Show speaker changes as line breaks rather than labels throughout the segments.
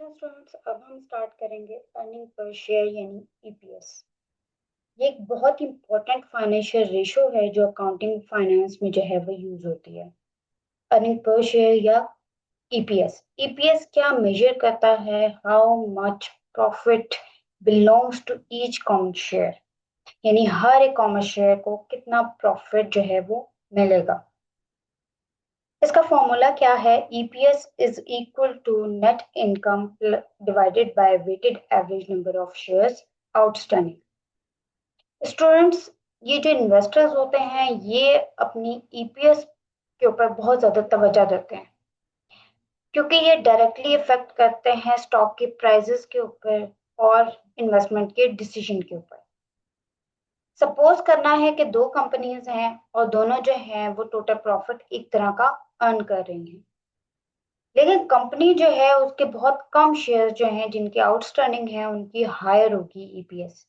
तो स्टूडेंट्स अब हम स्टार्ट करेंगे अर्निंग पर शेयर यानी ईपीएस। ये एक बहुत इंपॉर्टेंट फाइनेंशियल रेशो है जो अकाउंटिंग फाइनेंस में जो है वो यूज होती है। अर्निंग पर शेयर या ईपीएस। ईपीएस क्या मेजर करता है? How much profit belongs to each common share, यानी हर एक कॉमन शेयर को कितना प्रॉफिट जो है वो मिलेगा। इसका फॉर्मूला क्या है? EPS is equal to net income divided by weighted average number of shares outstanding. Students, ये जो इन्वेस्टर्स होते हैं ये अपनी ईपीएस के ऊपर बहुत ज्यादा तवज्जो देते हैं, क्योंकि ये डायरेक्टली इफेक्ट करते हैं स्टॉक के प्राइसेस के ऊपर और इन्वेस्टमेंट के डिसीजन के ऊपर। सपोज करना है कि दो कंपनीज हैं और दोनों जो हैं वो टोटल प्रॉफिट एक तरह का अर्न कर रही हैं, लेकिन कंपनी जो है उसके बहुत कम शेयर जो हैं जिनकी आउटस्टैंडिंग है उनकी हायर होगी ईपीएस।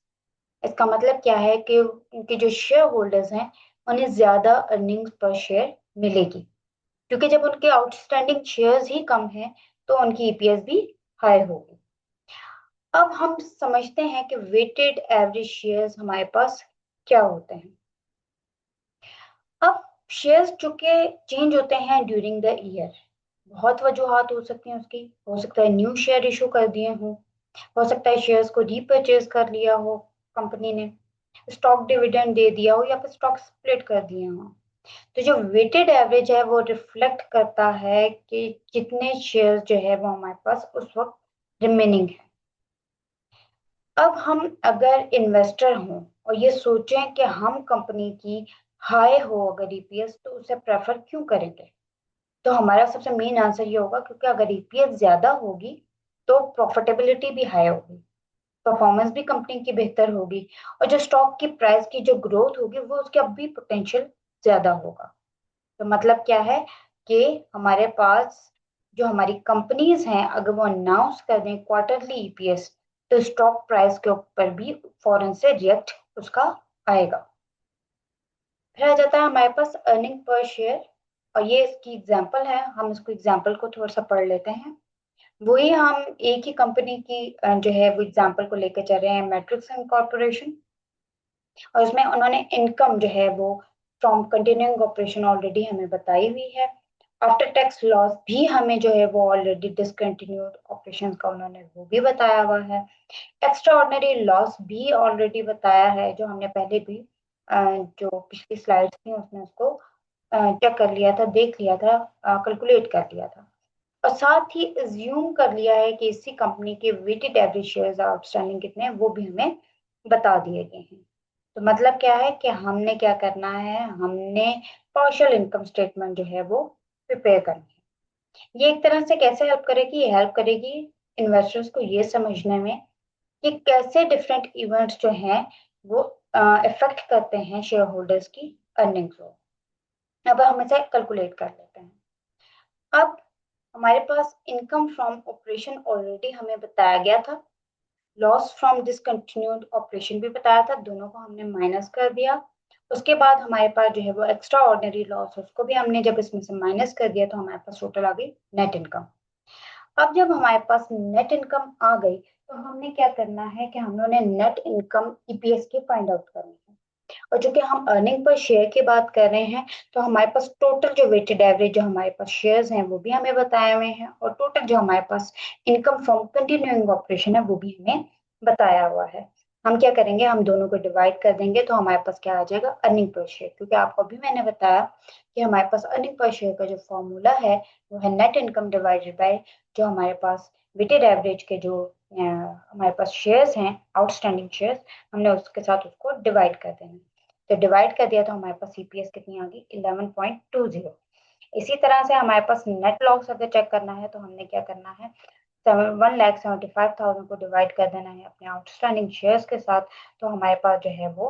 इसका मतलब क्या है कि उनके जो शेयर होल्डर्स हैं उन्हें ज्यादा अर्निंग्स पर शेयर मिलेगी, क्योंकि जब उनके आउटस्टैंडिंग शेयर्स ही कम है तो उनकी ईपीएस भी हाई होगी। अब हम समझते हैं कि वेटेड एवरेज शेयर्स हमारे पास क्या होते हैं। अब शेयर्स चूंकि चेंज होते हैं ड्यूरिंग द ईयर, बहुत वजूहात हो सकती हैं उसकी। हो सकता है न्यू शेयर इशू कर दिए हों, हो सकता है शेयर्स को रीपर्चेज कर लिया हो कंपनी ने, स्टॉक डिविडेंड दे दिया हो या फिर स्टॉक स्प्लिट कर दिए हो। तो जो वेटेड एवरेज है वो रिफ्लेक्ट करता है कि कितने शेयर्स जो है वो हमारे पास उस वक्त रिमेनिंग है। अब हम अगर इन्वेस्टर हों और ये सोचें कि हम कंपनी की हाई हो अगर ईपीएस तो उसे प्रेफर क्यों करेंगे, तो हमारा सबसे मेन आंसर ये होगा क्योंकि अगर ईपीएस ज्यादा होगी तो प्रॉफिटेबिलिटी भी हाई होगी, परफॉर्मेंस भी कंपनी की बेहतर होगी और जो स्टॉक की प्राइस की जो ग्रोथ होगी वो उसके अब भी पोटेंशियल ज्यादा होगा। तो मतलब क्या है कि हमारे पास जो हमारी कंपनीज हैं अगर वो अनाउंस कर दें क्वार्टरली ईपीएस तो स्टॉक प्राइस के ऊपर भी फौरन से रिएक्ट उसका आएगा। फिर आ जाता है हमारे पास अर्निंग पर शेयर, और ये इसकी एग्जांपल है। हम इसको एग्जांपल को थोड़ा सा पढ़ लेते हैं। वही हम एक ही कंपनी की जो है वो एग्जांपल को लेकर चल रहे हैं, मैट्रिक्स कॉर्पोरेशन। और इसमें उन्होंने इनकम जो है वो फ्रॉम कंटिन्यूइंग ऑपरेशन ऑलरेडी हमें बताई हुई है। आफ्टर टैक्स लॉस भी हमें जो है वो ऑलरेडी डिसकंटिन्यूड ऑपरेशंस का उन्होंने वो भी बताया हुआ है। एक्स्ट्रा ऑर्डिनरी लॉस भी ऑलरेडी बताया है, जो हमने पहले भी जो पिछली स्लाइड्स थी उसमें उसको चेक कर लिया था, देख लिया था, कैलकुलेट कर लिया था। और साथ ही एज्यूम कर लिया है कि इसी कंपनी के वेटेड एवरेज शेयर्स आउटस्टैंडिंग कितने हैं वो भी हमें बता दिए गए हैं। तो मतलब क्या है कि हमने क्या करना है, हमने पार्शियल इनकम स्टेटमेंट जो है वो प्रिपेयर करनी है। ये एक तरह से कैसे हेल्प करेगी? ये हेल्प करेगी इन्वेस्टर्स को ये समझने में कि कैसे डिफरेंट इवेंट्स जो हैं वो इफेक्ट करते हैं शेयर होल्डर्स की अर्निंग्स को। अब हम इसे कैलकुलेट कर लेते हैं। अब हमारे पास इनकम फ्रॉम ऑपरेशन ऑलरेडी हमें बताया गया था, लॉस फ्रॉम डिसकंटिन्यूड ऑपरेशन भी बताया था, दोनों को हमने माइनस कर दिया। उसके बाद हमारे पास जो है वो एक्स्ट्रा ऑर्डिनरी लॉस, उसको भी हमने जब इसमें से माइनस कर दिया तो हमारे पास टोटल आ गई नेट इनकम। अब जब हमारे पास नेट इनकम आ गई तो हमने क्या करना है कि हमने नेट इनकम ईपीएस की फाइंड आउट करनी है। और जो कि हम अर्निंग पर शेयर की बात कर रहे हैं तो हमारे पास टोटल जो वेटेड एवरेज जो हमारे पास शेयर्स हैं वो भी हमें बताए हुए हैं, और टोटल जो हमारे पास इनकम फ्रॉम कंटिन्यूइंग ऑपरेशन है वो भी हमें बताया हुआ है। हम क्या करेंगे, हम दोनों को डिवाइड कर देंगे तो हमारे पास क्या आ जाएगा, अर्निंग पर शेयर। क्योंकि आपको अभी मैंने बताया कि हमारे पास अर्निंग पर शेयर का जो फॉर्मूला है वो है नेट इनकम डिवाइडेड बाय जो हमारे पास वेटेड एवरेज के जो हमारे पास शेयर्स हैं आउटस्टैंडिंग शेयर्स, हमने उसके साथ उसको डिवाइड कर देना। तो डिवाइड कर दिया तो हमारे पास सीपीएस कितनी आ गई, 11.20। इसी तरह से हमारे पास नेट लॉस अगर चेक करना है तो हमने क्या करना है, 1,75,000 को डिवाइड कर देना है अपने आउटस्टैंडिंग शेयर्स के साथ। तो हमारे पास जो है वो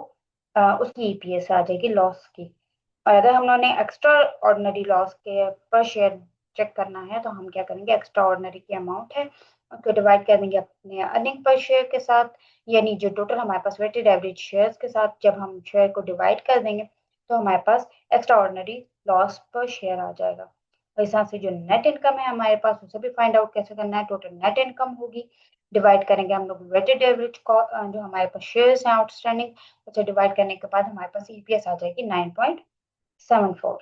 उसकी ईपीएस आ जाएगी लॉस की। और अगर हम लोगों ने एक्स्ट्रा ऑर्डिनरी लॉस के पर शेयर चेक करना है तो हम क्या करेंगे, एक्स्ट्रा ऑर्डिनरी की अमाउंट है उसको डिवाइड कर देंगे अपने अर्निंग पर शेयर के साथ, यानी जो टोटल हमारे पास वेटेड एवरेज शेयर्स के साथ जब हम शेयर को डिवाइड कर देंगे तो हमारे पास एक्स्ट्रा ऑर्डिनरी लॉस पर शेयर आ जाएगा। और इस हिसाब से जो नेट इनकम है हमारे पास उसे भी फाइंड आउट कैसे करना है। टोटल नेट इनकम होगी, डिवाइड करेंगे हम लोग वेटेड एवरेज जो हमारे पास शेयर्स हैं आउटस्टैंडिंग, उसे डिवाइड करने के बाद हमारे पास ईपीएस आ जाएगी 9.74।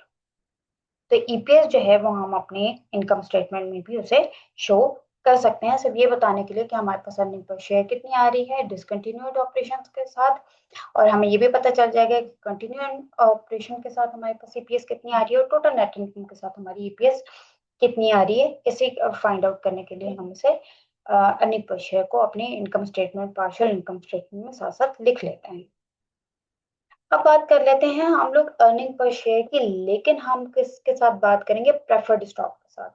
तो ईपीएस जो है वो हम अपने इनकम स्टेटमेंट में भी उसे शो कर सकते हैं, सिर्फ ये बताने के लिए कि हमारे पास अर्निंग पर शेयर कितनी आ रही है डिसकंटिन्यूड ऑपरेशंस के साथ। और हमें ये भी पता चल जाएगा कि कंटिन्यूड ऑपरेशन के साथ हमारे पास ईपीएस कितनी आ रही है और टोटल नेट इनकम के साथ हमारी ईपीएस कितनी आ रही है। इसे फाइंड आउट करने के लिए हम इसे अर्निंग पर शेयर को अपने income statement, partial income statement में साथ साथ लिख लेते हैं। अब बात कर लेते हैं हम लोग अर्निंग पर शेयर की, लेकिन हम किसके साथ बात करेंगे, प्रेफर्ड स्टॉक के साथ।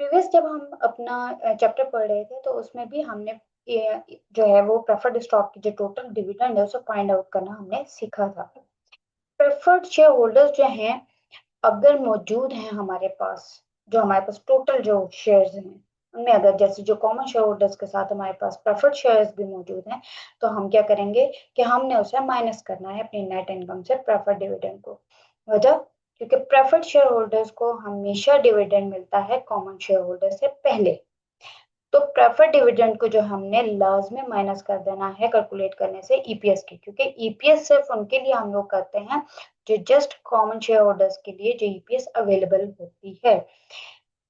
प्रीवियस जब हम अपना चैप्टर पढ़ रहे थे तो उसमें भी हमने जो है वो प्रेफर्ड स्टॉक की जो टोटल डिविडेंड है उसे फाइंड आउट करना हमने सीखा था। प्रेफर्ड शेयर होल्डर्स जो हैं अगर मौजूद हैं हमारे पास, जो हमारे पास टोटल जो शेयर्स हैं उनमें अगर जैसे जो कॉमन शेयर होल्डर्स के साथ हमारे पास प्रेफर्ड शेयर्स भी मौजूद हैं, तो हम क्या करेंगे कि हमने उसे माइनस करना है अपनी नेट इनकम से प्रेफर्ड डिविडेंड को। वजह, क्योंकि प्रेफर्ड शेयर होल्डर्स को हमेशा डिविडेंड मिलता है कॉमन शेयर होल्डर से पहले। तो प्रेफर्ड डिविडेंड को जो हमने लाजमी माइनस कर देना है कैलकुलेट करने से ईपीएस की, क्योंकि ईपीएस सिर्फ उनके लिए हम लोग करते हैं जो जस्ट कॉमन शेयर होल्डर्स के लिए जो ईपीएस अवेलेबल होती है।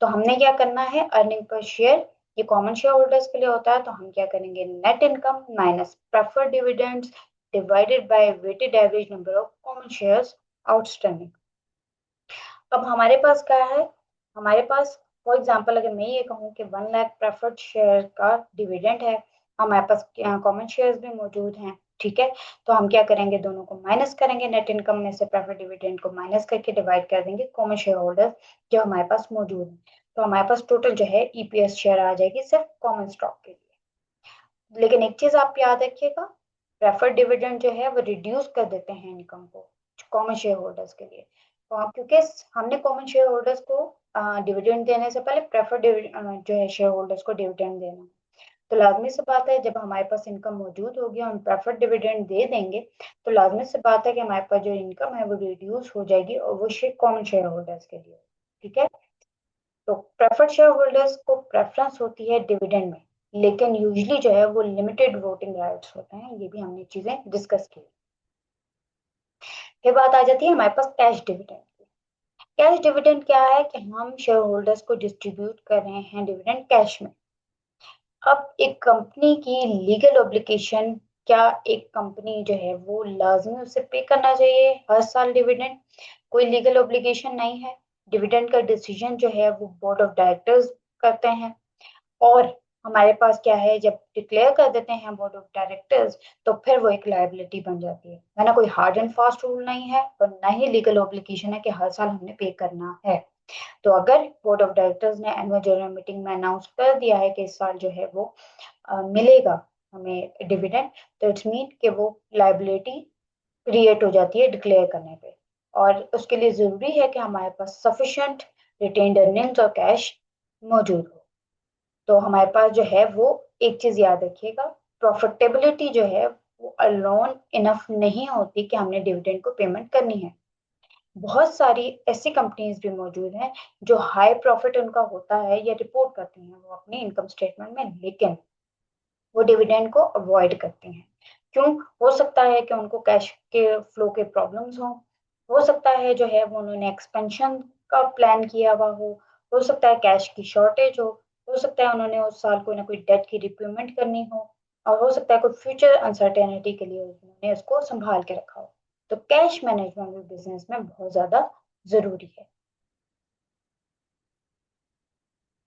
तो हमने क्या करना है, अर्निंग पर शेयर ये कॉमन शेयर होल्डर्स के लिए होता है, तो हम क्या करेंगे, net income minus preferred dividends divided by weighted average number of common shares outstanding. अब हमारे पास क्या है, हमारे पास फॉर एग्जांपल अगर मैं ये कहूँ कि 1 लाख प्रेफर्ड शेयर का डिविडेंड है, हमारे पास कॉमन शेयर्स भी मौजूद हैं, ठीक है। तो हम क्या करेंगे, दोनों को माइनस करेंगे, नेट इनकम में से प्रेफर्ड डिविडेंड को माइनस करके डिवाइड कर देंगे कॉमन शेयर होल्डर्स जो हमारे पास मौजूद है। तो हमारे पास टोटल जो है ईपीएस शेयर आ जाएगी सिर्फ कॉमन स्टॉक के लिए। लेकिन एक चीज आप याद रखिएगा, प्रेफर्ड डिविडेंड जो है वो रिड्यूस कर देते हैं इनकम को कॉमन शेयर होल्डर्स के लिए। क्योंकि हमने कॉमन शेयर होल्डर्स को डिविडेंड देने से पहले प्रेफर्ड जो है शेयर होल्डर्स को डिविडेंड देना, तो लाजमी सी बात है जब हमारे पास इनकम मौजूद होगी हम प्रेफर्ड डिविडेंड दे देंगे, तो लाजमी सी बात है कि हमारे पास जो इनकम है वो रिड्यूस हो जाएगी और वो शेयर कॉमन शेयर होल्डर्स के लिए, ठीक है। तो प्रेफर्ड शेयर होल्डर्स को प्रेफरेंस होती है डिविडेंड में, लेकिन यूजली जो है वो लिमिटेड वोटिंग राइट्स होते हैं, ये भी हमने चीजें डिस्कस की। फिर बात आ जाती है हमारे पास कैश डिविडेंड की। कैश डिविडेंड क्या है कि हम शेयर होल्डर्स को डिस्ट्रीब्यूट कर रहे हैं डिविडेंड कैश में। अब एक कंपनी की लीगल ऑब्लिगेशन, क्या एक कंपनी जो है वो लाजमी उसे पे करना चाहिए हर साल डिविडेंड, कोई लीगल ऑब्लिगेशन नहीं है। डिविडेंड का डिसीजन जो है वो बोर्ड ऑफ डायरेक्टर्स करते हैं। और हमारे पास क्या है, जब डिक्लेयर कर देते हैं बोर्ड ऑफ डायरेक्टर्स तो फिर वो एक लायबिलिटी बन जाती है ना। कोई हार्ड एंड फास्ट रूल नहीं है और ना ही लीगल ऑब्लिगेशन है कि हर साल हमने पे करना है। तो अगर बोर्ड ऑफ डायरेक्टर्स ने एनुअल जनरल मीटिंग में अनाउंस कर दिया है कि इस साल जो है वो मिलेगा हमें डिविडेंड, तो इट्स मीन कि वो लायबिलिटी क्रिएट हो जाती है डिक्लेयर करने पे। और उसके लिए जरूरी है कि हमारे पास सफिशिएंट रिटेन्ड अर्निंग्स और कैश मौजूद हो। तो हमारे पास जो है वो एक चीज याद रखिएगा, प्रॉफिटेबिलिटी जो है वो अलोन इनफ नहीं होती कि हमने डिविडेंड को पेमेंट करनी है। बहुत सारी ऐसी कंपनीज भी मौजूद हैं जो हाई प्रॉफिट उनका होता है या रिपोर्ट करती हैं वो अपनी इनकम स्टेटमेंट में, लेकिन वो डिविडेंड को अवॉइड करती हैं। क्यों? हो सकता है कि उनको कैश के फ्लो के प्रॉब्लम्स हो सकता है जो है वो उन्होंने एक्सपेंशन का प्लान किया हुआ हो सकता है कैश की शॉर्टेज हो सकता है उन्होंने उस साल कोई ना कोई डेट की रिपेमेंट करनी हो, और हो सकता है कोई फ्यूचर अनसर्टेनिटी के लिए उन्होंने उसको संभाल के रखा हो। तो कैश मैनेजमेंट भी बिजनेस में बहुत ज्यादा जरूरी है।